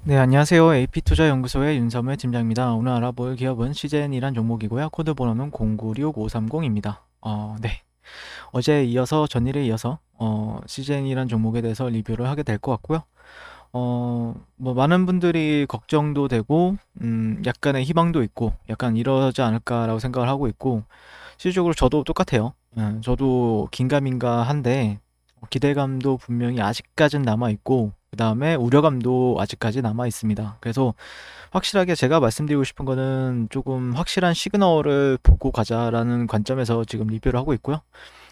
네, 안녕하세요. AP투자연구소의 윤섬의 팀장입니다. 오늘 알아볼 기업은 시젠이란 종목이고요. 코드 번호는 096530입니다. 네. 어제에 이어서 전일에 이어서 시젠이란 종목에 대해서 리뷰를 하게 될 것 같고요. 뭐 많은 분들이 걱정도 되고 약간의 희망도 있고 약간 이러지 않을까라고 생각을 하고 있고 실질적으로 저도 똑같아요. 저도 긴가민가한데 기대감도 분명히 아직까진 남아 있고 그 다음에 우려감도 아직까지 남아 있습니다. 그래서 확실하게 제가 말씀드리고 싶은 거는 조금 확실한 시그널을 보고 가자라는 관점에서 지금 리뷰를 하고 있고요.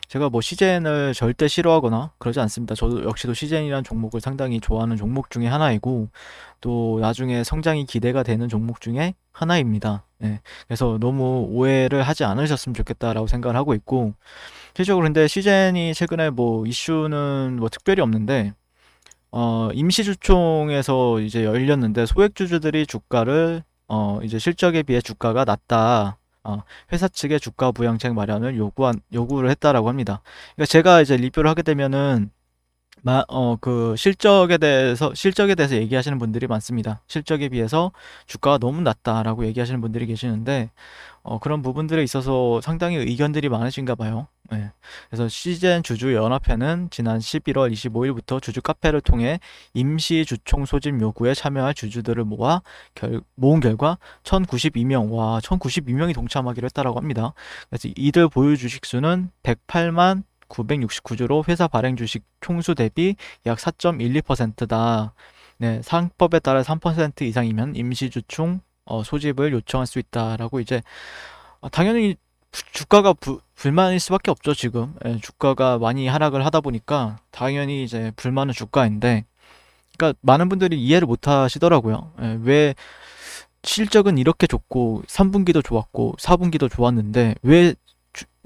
제가 뭐 시젠을 절대 싫어하거나 그러지 않습니다. 저도 역시도 시젠이라는 종목을 상당히 좋아하는 종목 중에 하나이고 또 나중에 성장이 기대가 되는 종목 중에 하나입니다. 네. 그래서 너무 오해를 하지 않으셨으면 좋겠다라고 생각을 하고 있고 실질적으로 근데 시젠이 최근에 뭐 이슈는 뭐 특별히 없는데 임시주총에서 이제 열렸는데 소액주주들이 주가를 이제 실적에 비해 주가가 낮다. 회사 측의 주가 부양책 마련을 요구를 했다라고 합니다. 그러니까 제가 이제 리뷰를 하게 되면은 그 실적에 대해서 얘기하시는 분들이 많습니다. 실적에 비해서 주가가 너무 낮다라고 얘기하시는 분들이 계시는데 그런 부분들에 있어서 상당히 의견들이 많으신가 봐요. 네. 그래서 시젠 주주 연합회는 지난 11월 25일부터 주주 카페를 통해 임시 주총 소집 요구에 참여할 주주들을 모은 결과 1092명이 동참하기로 했다라고 합니다. 그래서 이들 보유 주식 수는 108만 969주로 회사 발행 주식 총수 대비 약 4.12%다. 네, 상법에 따라 3% 이상이면 임시주총 소집을 요청할 수 있다라고 이제 당연히 주가가 불만일 수밖에 없죠, 지금. 예, 주가가 많이 하락을 하다 보니까 당연히 이제 불만은 주가인데 그러니까 많은 분들이 이해를 못 하시더라고요. 예, 왜 실적은 이렇게 좋고 3분기도 좋았고 4분기도 좋았는데 왜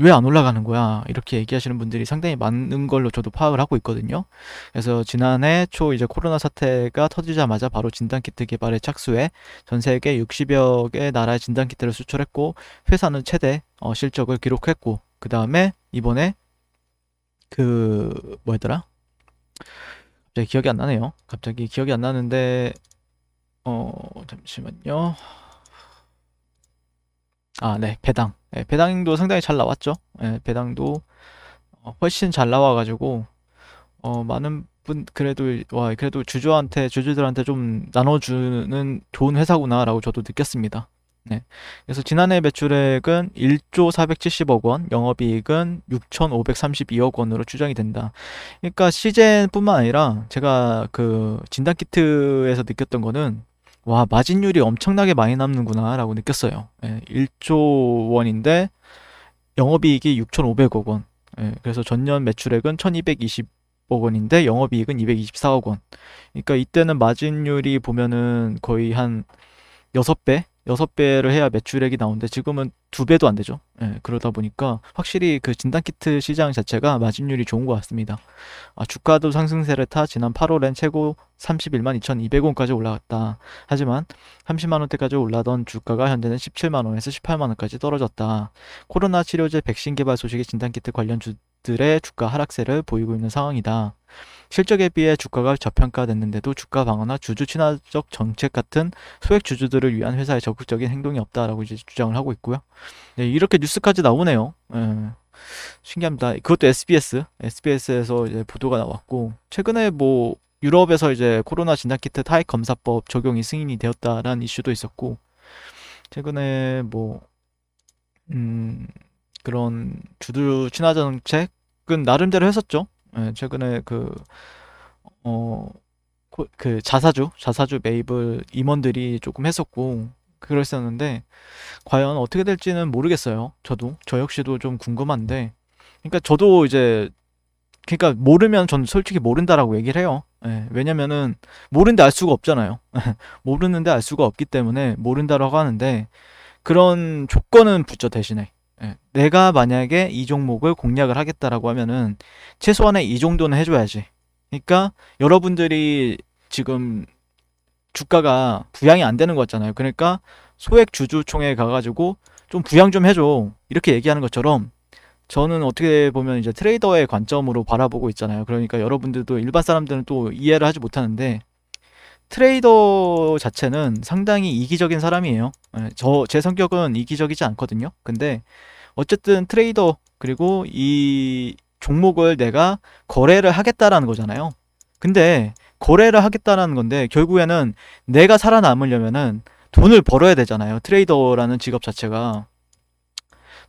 안 올라가는 거야? 이렇게 얘기하시는 분들이 상당히 많은 걸로 저도 파악을 하고 있거든요. 그래서 지난해 초 이제 코로나 사태가 터지자마자 바로 진단키트 개발에 착수해 전 세계 60여 개 나라의 진단키트를 수출했고 회사는 최대 실적을 기록했고 그 다음에 이번에 그 뭐였더라? 갑자기 기억이 안 나네요. 갑자기 기억이 안 나는데 잠시만요. 네, 배당. 네, 배당도 상당히 잘 나왔죠. 네, 배당도 훨씬 잘 나와가지고 많은 분 그래도 와 그래도 주주들한테 좀 나눠주는 좋은 회사구나라고 저도 느꼈습니다. 네. 그래서 지난해 매출액은 1조 470억 원, 영업이익은 6,532억 원으로 추정이 된다. 그러니까 시젠뿐만 아니라 제가 그 진단키트에서 느꼈던 거는 와 마진율이 엄청나게 많이 남는구나라고 느꼈어요. 1조 원인데 영업이익이 6,500억 원. 그래서 전년 매출액은 1,220억 원인데 영업이익은 224억 원. 그러니까 이때는 마진율이 보면은 거의 한 6배? 6배를 해야 매출액이 나오는데 지금은 2배도 안 되죠. 그러다 보니까 확실히 그 진단키트 시장 자체가 마진율이 좋은 것 같습니다. 주가도 상승세를 타 지난 8월엔 최고 31만 2,200원까지 올라갔다. 하지만 30만 원대까지 올라던 주가가 현재는 17만 원에서 18만 원까지 떨어졌다. 코로나 치료제 백신 개발 소식이 진단키트 관련주들의 주가 하락세를 보이고 있는 상황이다. 실적에 비해 주가가 저평가됐는데도 주가 방어나 주주 친화적 정책 같은 소액 주주들을 위한 회사의 적극적인 행동이 없다라고 이제 주장을 하고 있고요. 네, 이렇게 뉴스까지 나오네요. 신기합니다. 그것도 SBS에서 이제 보도가 나왔고 최근에 뭐 유럽에서 이제 코로나 진단키트 타액 검사법 적용이 승인이 되었다라는 이슈도 있었고 최근에 뭐 음, 그런 주주 친화 정책은 나름대로 했었죠. 최근에 어, 그 자사주 매입을 임원들이 조금 했었고 그랬었는데 과연 어떻게 될지는 모르겠어요. 저 역시도 좀 궁금한데 그러니까 저도 이제 그러니까 모르면 전 솔직히 모른다라고 얘기를 해요. 왜냐면은 모르는데 알 수가 없잖아요. 모르는데 알 수가 없기 때문에 모른다라고 하는데 그런 조건은 붙죠 대신에. 내가 만약에 이 종목을 공략을 하겠다라고 하면은 최소한의 이 정도는 해줘야지. 그러니까 여러분들이 지금 주가가 부양이 안 되는 거잖아요. 그러니까 소액 주주총회에 가가지고 좀 부양 좀 해줘. 이렇게 얘기하는 것처럼 저는 어떻게 보면 이제 트레이더의 관점으로 바라보고 있잖아요. 그러니까 여러분들도 일반 사람들은 또 이해를 하지 못하는데 트레이더 자체는 상당히 이기적인 사람이에요. 제 성격은 이기적이지 않거든요. 근데 어쨌든 트레이더, 그리고 이 종목을 내가 거래를 하겠다라는 거잖아요. 근데 거래를 하겠다라는 건데 결국에는 내가 살아남으려면은 돈을 벌어야 되잖아요. 트레이더라는 직업 자체가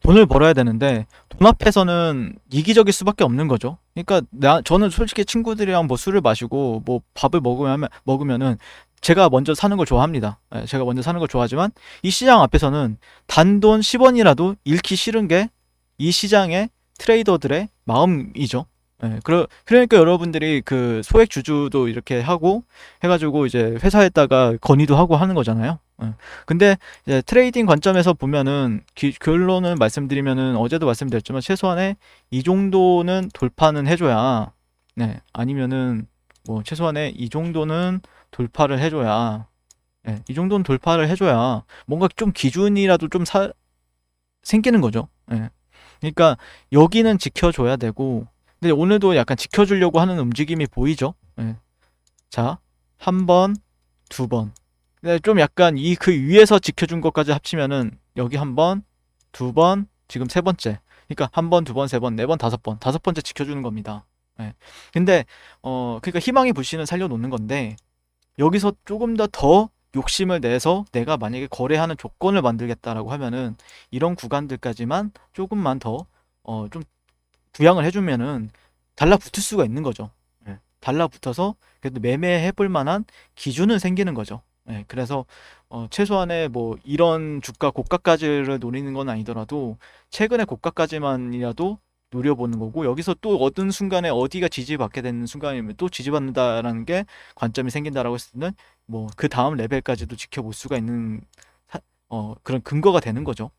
돈을 벌어야 되는데 돈 앞에서는 이기적일 수밖에 없는 거죠. 그러니까 저는 솔직히 친구들이랑 뭐 술을 마시고 뭐 밥을 먹으면은 제가 먼저 사는 걸 좋아합니다. 제가 먼저 사는 걸 좋아하지만 이 시장 앞에서는 단돈 10원이라도 잃기 싫은 게 이 시장의 트레이더들의 마음이죠. 그러니까 여러분들이 그 소액 주주도 이렇게 하고 해가지고 이제 회사에다가 건의도 하고 하는 거잖아요. 근데 이제 트레이딩 관점에서 보면은 결론을 말씀드리면은 어제도 말씀드렸지만 최소한의 이 정도는 돌파는 해줘야, 아니면은 뭐 최소한의 이 정도는 돌파를 해줘야, 이 정도는 돌파를 해줘야 뭔가 좀 기준이라도 좀 생기는 거죠. 그러니까 여기는 지켜줘야 되고, 근데 오늘도 약간 지켜주려고 하는 움직임이 보이죠. 자, 한 번, 두 번. 근데 좀 약간 그 위에서 지켜준 것까지 합치면은 여기 한 번, 두 번, 지금 세 번째. 그러니까 한 번, 두 번, 세 번, 네 번, 다섯 번. 다섯 번째 지켜주는 겁니다. 근데 그러니까 희망의 불씨는 살려놓는 건데 여기서 조금 더 욕심을 내서 내가 만약에 거래하는 조건을 만들겠다라고 하면은 이런 구간들까지만 조금만 더 좀 부양을 해주면은 달라붙을 수가 있는 거죠. 달라붙어서 그래도 매매해 볼 만한 기준은 생기는 거죠. 그래서 최소한의 뭐 이런 주가 고가까지를 노리는 건 아니더라도 최근의 고가까지만이라도 노려보는 거고, 여기서 또 어떤 순간에 어디가 지지받게 되는 순간이면 또 지지받는다라는 게 관점이 생긴다라고 했을 때는 뭐 그 다음 레벨까지도 지켜볼 수가 있는 그런 근거가 되는 거죠.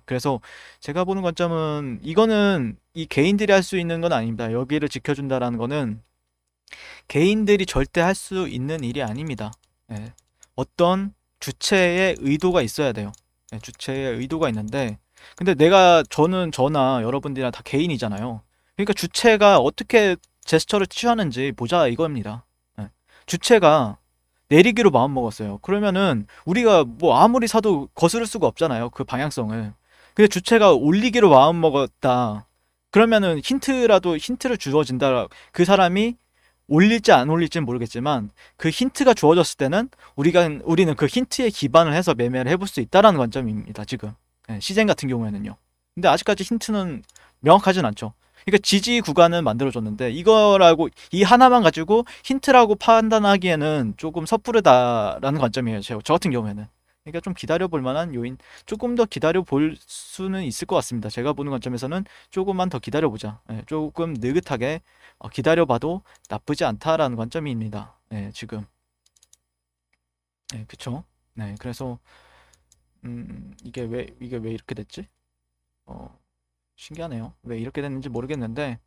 그래서 제가 보는 관점은 이거는 이 개인들이 할 수 있는 건 아닙니다. 여기를 지켜준다라는 거는 개인들이 절대 할 수 있는 일이 아닙니다. 어떤 주체의 의도가 있어야 돼요. 주체의 의도가 있는데, 근데 저나 여러분들이랑 다 개인이잖아요. 그러니까 주체가 어떻게 제스처를 취하는지 보자 이겁니다. 주체가 내리기로 마음먹었어요. 그러면은 우리가 뭐 아무리 사도 거스를 수가 없잖아요. 그 방향성을. 근데 주체가 올리기로 마음먹었다. 그러면은 힌트를 주어진다. 그 사람이 올릴지 안 올릴지는 모르겠지만 그 힌트가 주어졌을 때는 우리는 그 힌트에 기반을 해서 매매를 해볼 수 있다라는 관점입니다. 지금 시젠 같은 경우에는요. 근데 아직까지 힌트는 명확하진 않죠. 그러니까 지지 구간은 만들어줬는데 이거라고 이 하나만 가지고 힌트라고 판단하기에는 조금 섣부르다라는 관점이에요. 저 같은 경우에는. 그러니까 좀 기다려볼 만한 요인, 조금 더 기다려볼 수는 있을 것 같습니다. 제가 보는 관점에서는 조금만 더 기다려보자. 조금 느긋하게 기다려봐도 나쁘지 않다라는 관점입니다. 지금. 그쵸? 그래서 이게 왜 이렇게 됐지? 신기하네요. 왜 이렇게 됐는지 모르겠는데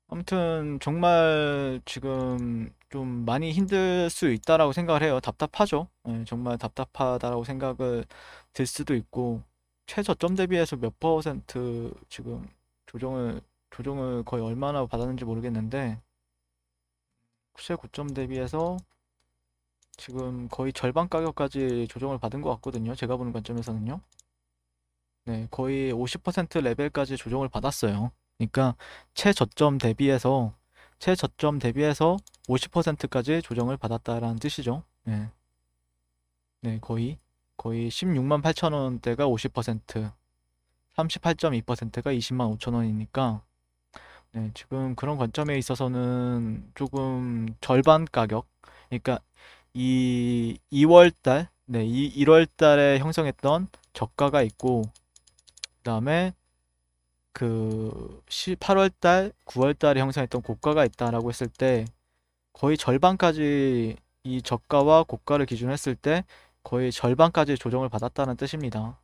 아무튼 정말 지금 좀 많이 힘들 수 있다라고 생각을 해요. 답답하죠. 정말 답답하다라고 생각을 들 수도 있고, 최저점 대비해서 몇 퍼센트 지금 조정을 거의 얼마나 받았는지 모르겠는데 최고점 대비해서 지금 거의 절반 가격까지 조정을 받은 것 같거든요. 제가 보는 관점에서는요. 거의 50% 레벨까지 조정을 받았어요. 그러니까 최저점 대비해서 50%까지 조정을 받았다라는 뜻이죠. 거의 16만 8천 원대가 50%, 38.2%가 20만 5천 원이니까 지금 그런 관점에 있어서는 조금 절반 가격, 그러니까 이 2월달, 이 1월달에 형성했던 저가가 있고, 그 다음에 그 8월달, 9월달에 형성했던 고가가 있다라고 했을 때 거의 절반까지, 이 저가와 고가를 기준으로 했을 때 거의 절반까지 조정을 받았다는 뜻입니다.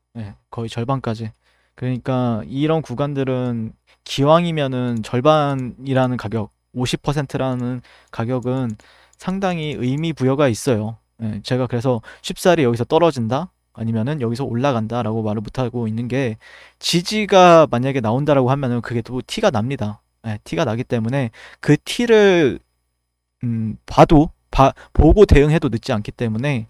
거의 절반까지. 그러니까 이런 구간들은 기왕이면은 절반이라는 가격, 50%라는 가격은 상당히 의미 부여가 있어요. 제가 그래서 쉽사리 여기서 떨어진다? 아니면은 여기서 올라간다라고 말을 못하고 있는 게, 지지가 만약에 나온다라고 하면은 그게 또 티가 납니다. 티가 나기 때문에 그 티를 보고 대응해도 늦지 않기 때문에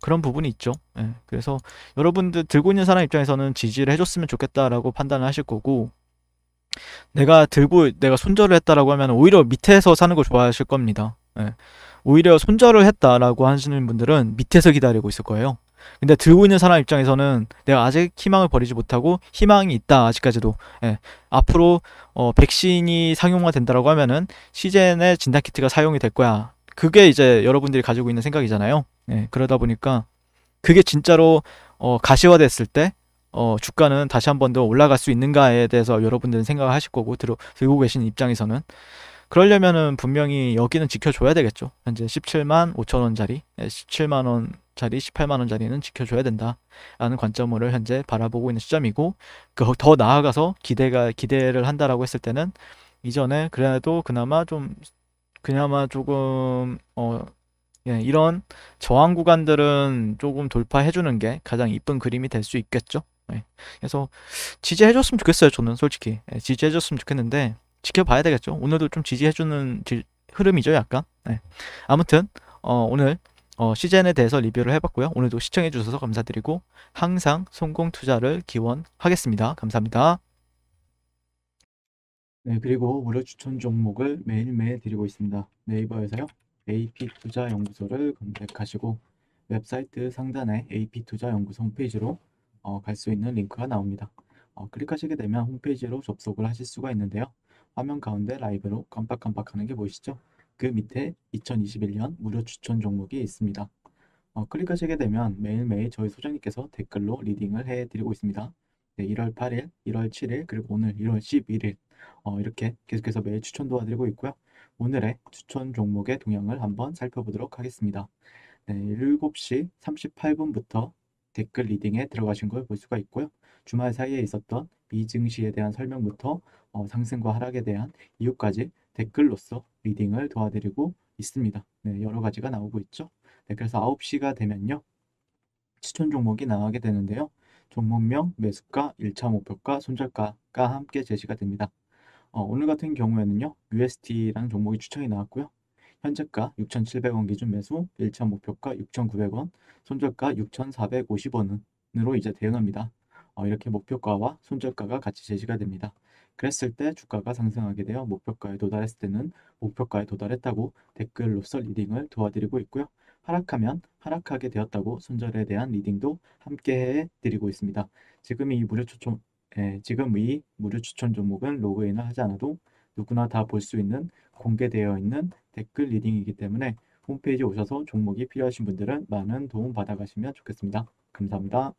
그런 부분이 있죠. 예, 그래서 여러분들 들고 있는 사람 입장에서는 지지를 해줬으면 좋겠다라고 판단을 하실 거고, 내가 손절을 했다라고 하면 오히려 밑에서 사는 걸 좋아하실 겁니다. 예. 오히려 손절을 했다라고 하시는 분들은 밑에서 기다리고 있을 거예요. 근데 들고 있는 사람 입장에서는 내가 아직 희망을 버리지 못하고 희망이 있다 아직까지도. 예. 앞으로 백신이 상용화 된다라고 하면은 시젠의 진단키트가 사용이 될 거야. 그게 이제 여러분들이 가지고 있는 생각이잖아요. 예. 그러다 보니까 그게 진짜로 가시화됐을 때 주가는 다시 한 번 더 올라갈 수 있는가에 대해서 여러분들은 생각을 하실 거고, 들고 계신 입장에서는 그러려면은 분명히 여기는 지켜줘야 되겠죠. 현재 17만 5천 원짜리, 17만 원짜리, 18만 원짜리는 지켜줘야 된다라는 관점으로 현재 바라보고 있는 시점이고, 더 나아가서 기대를 한다라고 했을 때는 이전에 그래도 그나마 조금 예, 이런 저항 구간들은 조금 돌파해주는 게 가장 이쁜 그림이 될 수 있겠죠. 예, 그래서 지지해줬으면 좋겠어요. 저는 솔직히 지지해줬으면 좋겠는데 지켜봐야 되겠죠. 오늘도 좀 지지해주는 흐름이죠, 약간. 예. 아무튼 오늘 시젠에 대해서 리뷰를 해봤고요. 오늘도 시청해주셔서 감사드리고 항상 성공 투자를 기원하겠습니다. 감사합니다. 네, 그리고 무료 추천 종목을 매일매일 드리고 있습니다. 네이버에서요. AP투자연구소를 검색하시고 웹사이트 상단에 AP투자연구소 홈페이지로 갈 수 있는 링크가 나옵니다. 클릭하시게 되면 홈페이지로 접속을 하실 수가 있는데요. 화면 가운데 라이브로 깜빡깜빡하는 게 보이시죠? 그 밑에 2021년 무료 추천 종목이 있습니다. 클릭하시게 되면 매일매일 저희 소장님께서 댓글로 리딩을 해드리고 있습니다. 네, 1월 8일, 1월 7일, 그리고 오늘 1월 11일 이렇게 계속해서 매일 추천 도와드리고 있고요. 오늘의 추천 종목의 동향을 한번 살펴보도록 하겠습니다. 네, 7시 38분부터 댓글 리딩에 들어가신 걸 볼 수가 있고요. 주말 사이에 있었던 미증시에 대한 설명부터 상승과 하락에 대한 이유까지 댓글로서 리딩을 도와드리고 있습니다. 네, 여러 가지가 나오고 있죠. 네, 그래서 9시가 되면요. 추천 종목이 나가게 되는데요. 종목명, 매수가, 1차 목표가, 손절가가 함께 제시가 됩니다. 오늘 같은 경우에는요. UST라는 종목이 추천이 나왔고요. 현재가 6,700원 기준 매수, 1차 목표가 6,900원, 손절가 6,450원으로 이제 대응합니다. 이렇게 목표가와 손절가가 같이 제시가 됩니다. 그랬을 때 주가가 상승하게 되어 목표가에 도달했을 때는 목표가에 도달했다고 댓글로서 리딩을 도와드리고 있고요. 하락하면 하락하게 되었다고 손절에 대한 리딩도 함께 해드리고 있습니다. 지금 이 무료 추천 종목은 로그인을 하지 않아도 누구나 다 볼 수 있는 공개되어 있는 댓글 리딩이기 때문에 홈페이지 오셔서 종목이 필요하신 분들은 많은 도움 받아가시면 좋겠습니다. 감사합니다.